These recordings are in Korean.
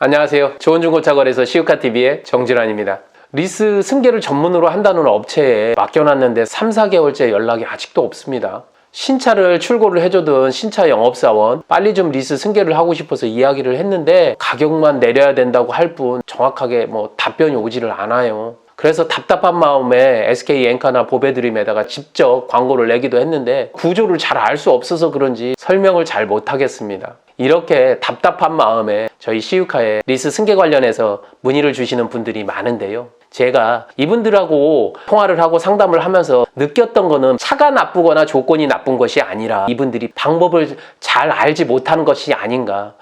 안녕하세요. 좋은 중고차 거래소 시우카TV의 정진환입니다. 리스 승계를 전문으로 한다는 업체에 맡겨놨는데 3, 4개월째 연락이 아직도 없습니다. 신차를 출고를 해주던 신차 영업사원 빨리 좀 리스 승계를 하고 싶어서 이야기를 했는데 가격만 내려야 된다고 할 뿐 정확하게 답변이 오지를 않아요. 그래서 답답한 마음에 SK 엔카나 보배드림에다가 직접 광고를 내기도 했는데 구조를 잘 알 수 없어서 그런지 설명을 잘 못하겠습니다. 이렇게 답답한 마음에 저희 시우카에 리스 승계 관련해서 문의를 주시는 분들이 많은데요. 제가 이분들하고 통화를 하고 상담을 하면서 느꼈던 거는 차가 나쁘거나 조건이 나쁜 것이 아니라 이분들이 방법을 잘 알지 못하는 것이 아닌가.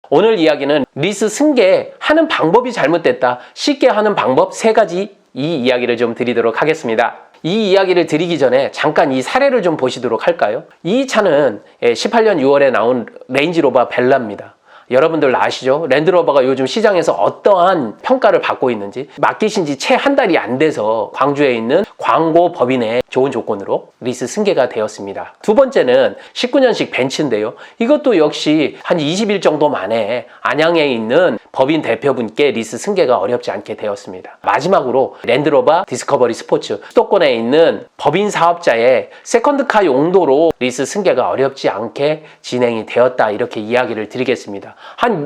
오늘 이야기는 리스 승계하는 방법이 잘못됐다. 쉽게 하는 방법 3가지 이 이야기를 좀 드리도록 하겠습니다. 이 이야기를 드리기 전에 잠깐 이 사례를 좀 보시도록 할까요? 이 차는 18년 6월에 나온 레인지로버 벨라입니다. 여러분들 아시죠? 랜드로버가 요즘 시장에서 어떠한 평가를 받고 있는지. 맡기신 지 채 한 달이 안 돼서 광주에 있는 광고 법인의 좋은 조건으로 리스 승계가 되었습니다. 두 번째는 19년식 벤츠인데요. 이것도 역시 한 20일 정도 만에 안양에 있는 법인 대표분께 리스 승계가 어렵지 않게 되었습니다. 마지막으로 랜드로버 디스커버리 스포츠, 수도권에 있는 법인 사업자의 세컨드카 용도로 리스 승계가 어렵지 않게 진행이 되었다. 이렇게 이야기를 드리겠습니다.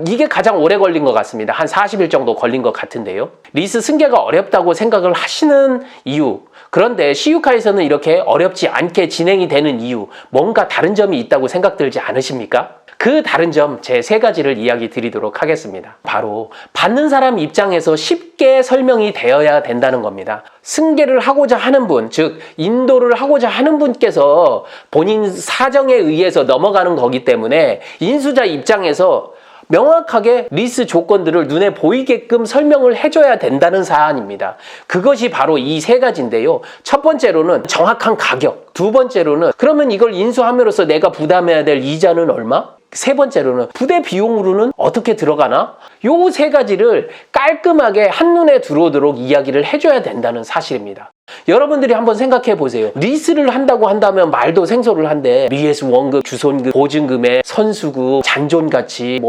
이게 가장 오래 걸린 것 같습니다. 한 40일 정도 걸린 것 같은데요. 리스 승계가 어렵다고 생각을 하시는 이유, 그런데 시우카에서는 이렇게 어렵지 않게 진행이 되는 이유, 뭔가 다른 점이 있다고 생각 들지 않으십니까? 그 다른 점 제 3가지를 이야기 드리도록 하겠습니다. 바로 받는 사람 입장에서 쉽게 설명이 되어야 된다는 겁니다. 승계를 하고자 하는 분, 즉 인도를 하고자 하는 분께서 본인 사정에 의해서 넘어가는 거기 때문에 인수자 입장에서 명확하게 리스 조건들을 눈에 보이게끔 설명을 해줘야 된다는 사안입니다. 그것이 바로 이 3가지인데요. 첫 번째로는 정확한 가격, 두 번째로는 그러면 이걸 인수함으로써 내가 부담해야 될 이자는 얼마? 세 번째로는 부대 비용으로는 어떻게 들어가나? 요 3가지를 깔끔하게 한눈에 들어오도록 이야기를 해줘야 된다는 사실입니다. 여러분들이 한번 생각해 보세요. 리스를 한다고 한다면 말도 생소를 한데 미에스 원금, 주손금, 보증금에 선수금, 잔존가치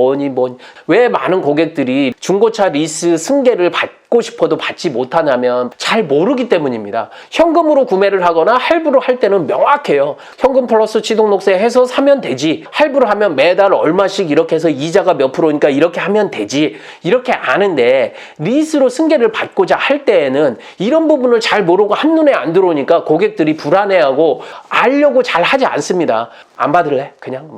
왜 많은 고객들이 중고차 리스 승계를 받고 싶어도 받지 못하냐면 잘 모르기 때문입니다. 현금으로 구매를 하거나 할부로 할 때는 명확해요. 현금 플러스 취등록세 해서 사면 되지. 할부로 하면 매달 얼마씩 이렇게 해서 이자가 몇 프로니까 이렇게 하면 되지. 이렇게 아는데 리스로 승계를 받고자 할 때에는 이런 부분을 잘 모르고 한눈에 안 들어오니까 고객들이 불안해하고 알려고 잘 하지 않습니다. 안 받을래? 그냥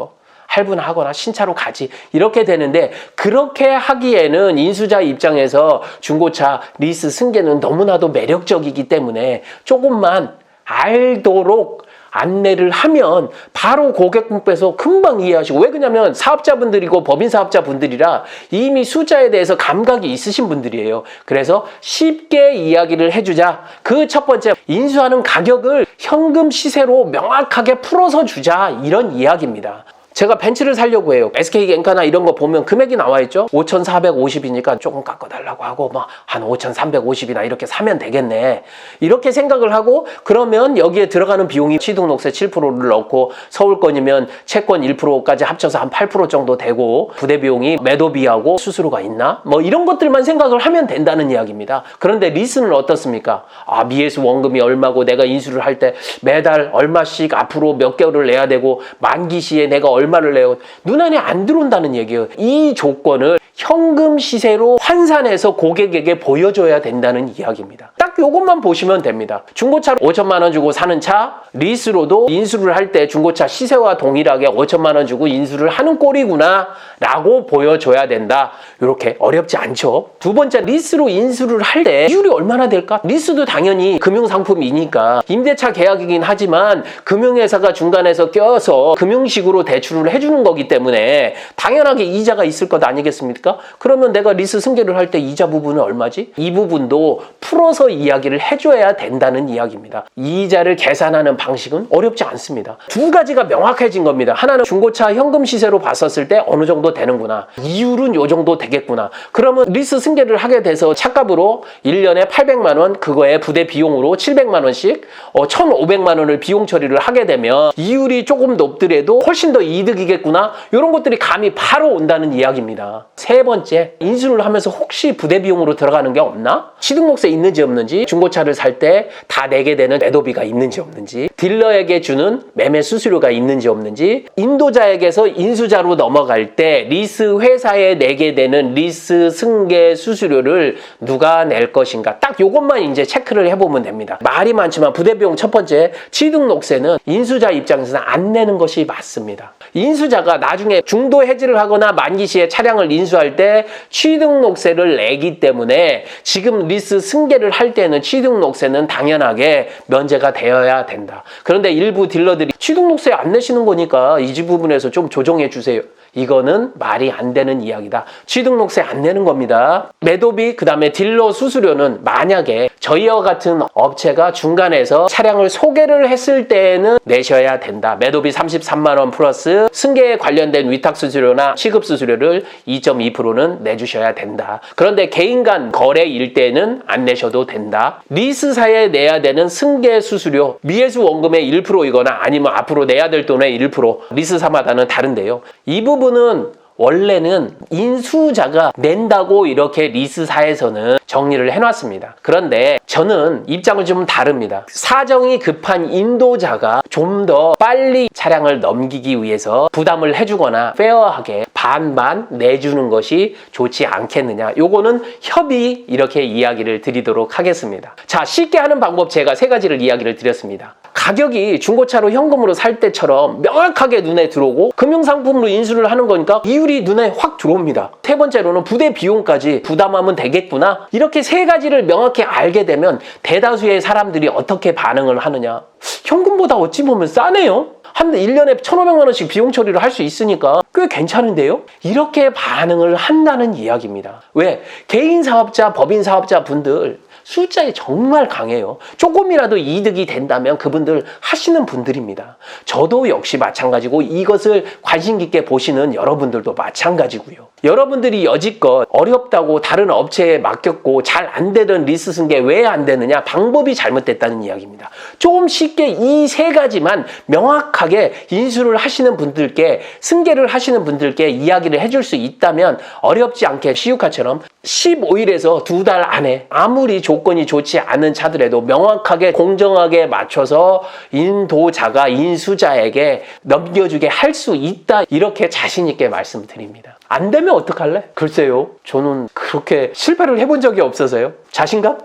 할부나 하거나 신차로 가지. 이렇게 되는데 그렇게 하기에는 인수자 입장에서 중고차 리스 승계는 너무나도 매력적이기 때문에 조금만 알도록 안내를 하면 바로 고객분께서 금방 이해하시고, 왜 그러냐면 사업자분들이고 법인 사업자분들이라 이미 숫자에 대해서 감각이 있으신 분들이에요. 그래서 쉽게 이야기를 해주자. 그 첫 번째, 인수하는 가격을 현금 시세로 명확하게 풀어서 주자, 이런 이야기입니다. 제가 벤츠를 사려고 해요. SK 엔카나 이런 거 보면 금액이 나와 있죠. 5,450이니까 조금 깎아달라고 하고 한 5,350이나 이렇게 사면 되겠네. 이렇게 생각을 하고, 그러면 여기에 들어가는 비용이 취등록세 7%를 넣고 서울권이면 채권 1%까지 합쳐서 한 8% 정도 되고, 부대 비용이 매도비하고 수수료가 있나? 이런 것들만 생각을 하면 된다는 이야기입니다. 그런데 리스는 어떻습니까? 미에스 원금이 얼마고 내가 인수를 할 때 매달 얼마씩 앞으로 몇 개월을 내야 되고 만기 시에 내가 얼마를 내요. 눈안에 안 들어온다는 얘기예요. 이 조건을 현금 시세로 환산해서 고객에게 보여줘야 된다는 이야기입니다. 딱 요것만 보시면 됩니다. 중고차 5천만 원 주고 사는 차, 리스로도 인수를 할 때 중고차 시세와 동일하게 5천만 원 주고 인수를 하는 꼴이구나 라고 보여줘야 된다. 이렇게 어렵지 않죠. 두 번째, 리스로 인수를 할 때 이율이 얼마나 될까? 리스도 당연히 금융상품이니까 임대차 계약이긴 하지만 금융회사가 중간에서 껴서 금융식으로 대출을 해주는 거기 때문에 당연하게 이자가 있을 것 아니겠습니까? 되겠습니까? 그러면 내가 리스 승계를 할 때 이자 부분은 얼마지? 이 부분도 풀어서 이야기를 해줘야 된다는 이야기입니다. 이자를 계산하는 방식은 어렵지 않습니다. 두 가지가 명확해진 겁니다. 하나는 중고차 현금 시세로 봤었을 때 어느 정도 되는구나. 이율은 요 정도 되겠구나. 그러면 리스 승계를 하게 돼서 차값으로 1년에 800만 원, 그거에 부대 비용으로 700만 원씩 1,500만 원을 비용 처리를 하게 되면 이율이 조금 높더라도 훨씬 더 이득이겠구나. 이런 것들이 감이 바로 온다는 이야기입니다. 세 번째, 인수를 하면서 혹시 부대 비용으로 들어가는 게 없나? 취등록세 있는지 없는지, 중고차를 살 때 다 내게 되는 매도비가 있는지 없는지, 딜러에게 주는 매매 수수료가 있는지 없는지, 인도자에게서 인수자로 넘어갈 때 리스 회사에 내게 되는 리스 승계 수수료를 누가 낼 것인가, 딱 요것만 이제 체크를 해보면 됩니다. 말이 많지만 부대 비용 첫 번째, 취등록세는 인수자 입장에서는 안 내는 것이 맞습니다. 인수자가 나중에 중도 해지를 하거나 만기 시에 차량을 인수할 때 취등록세를 내기 때문에 지금 리스 승계를 할 때는 취등록세는 당연하게 면제가 되어야 된다. 그런데 일부 딜러들이 취등록세 안 내시는 거니까 이 부분에서 좀 조정해 주세요. 이거는 말이 안 되는 이야기다. 취등록세 안 내는 겁니다. 매도비, 그 다음에 딜러 수수료는 만약에 저희와 같은 업체가 중간에서 차량을 소개를 했을 때에는 내셔야 된다. 매도비 33만 원 플러스 승계에 관련된 위탁 수수료나 취급 수수료를 2.2%는 내주셔야 된다. 그런데 개인 간 거래일 때는 안 내셔도 된다. 리스사에 내야 되는 승계 수수료, 미해수 원금의 1%이거나 아니면 앞으로 내야 될 돈의 1%, 리스사마다는 다른데요. 이 부분은 원래는 인수자가 낸다고 이렇게 리스사에서는 정리를 해놨습니다. 그런데 저는 입장을 좀 다릅니다. 사정이 급한 인도자가 좀 더 빨리 차량을 넘기기 위해서 부담을 해주거나 페어하게 반반 내주는 것이 좋지 않겠느냐. 요거는 협의, 이렇게 이야기를 드리도록 하겠습니다. 자, 쉽게 하는 방법 제가 세 가지를 이야기를 드렸습니다. 가격이 중고차로 현금으로 살 때처럼 명확하게 눈에 들어오고 금융상품으로 인수를 하는 거니까 이율이 눈에 확 들어옵니다. 세 번째로는 부대 비용까지 부담하면 되겠구나. 이렇게 세 가지를 명확히 알게 되면 대다수의 사람들이 어떻게 반응을 하느냐. 현금보다 어찌 보면 싸네요. 한 1년에 1,500만 원씩 비용 처리를 할 수 있으니까 꽤 괜찮은데요? 이렇게 반응을 한다는 이야기입니다. 왜? 개인 사업자, 법인 사업자 분들 숫자에 정말 강해요. 조금이라도 이득이 된다면 그분들 하시는 분들입니다. 저도 역시 마찬가지고 이것을 관심 깊게 보시는 여러분들도 마찬가지고요. 여러분들이 여지껏 어렵다고 다른 업체에 맡겼고 잘 안 되던 리스 승계 왜 안 되느냐? 방법이 잘못됐다는 이야기입니다. 조금 쉽게 이 세 가지만 명확하게 인수를 하시는 분들께, 승계를 하시는 분들께 이야기를 해줄 수 있다면 어렵지 않게 시유카처럼 15일에서 2달 안에 아무리 조건이 좋지 않은 차들에도 명확하게 공정하게 맞춰서 인도자가 인수자에게 넘겨주게 할 수 있다. 이렇게 자신 있게 말씀드립니다. 안 되면 어떡할래? 글쎄요. 저는 그렇게 실패를 해본 적이 없어서요. 자신감?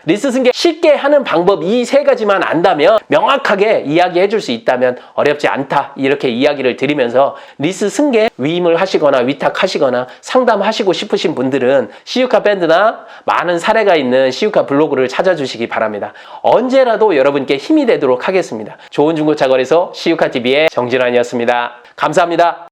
리스 승계 쉽게 하는 방법 이 세 가지만 안다면, 명확하게 이야기해 줄 수 있다면 어렵지 않다. 이렇게 이야기를 드리면서 리스 승계 위임을 하시거나 위탁하시거나 상담하시고 싶으신 분들은 시유카 밴드나 많은 사례가 있는 시유카 블로그를 찾아주시기 바랍니다. 언제라도 여러분께 힘이 되도록 하겠습니다. 좋은 중고차 거래소 시유카TV의 정진환이었습니다. 감사합니다.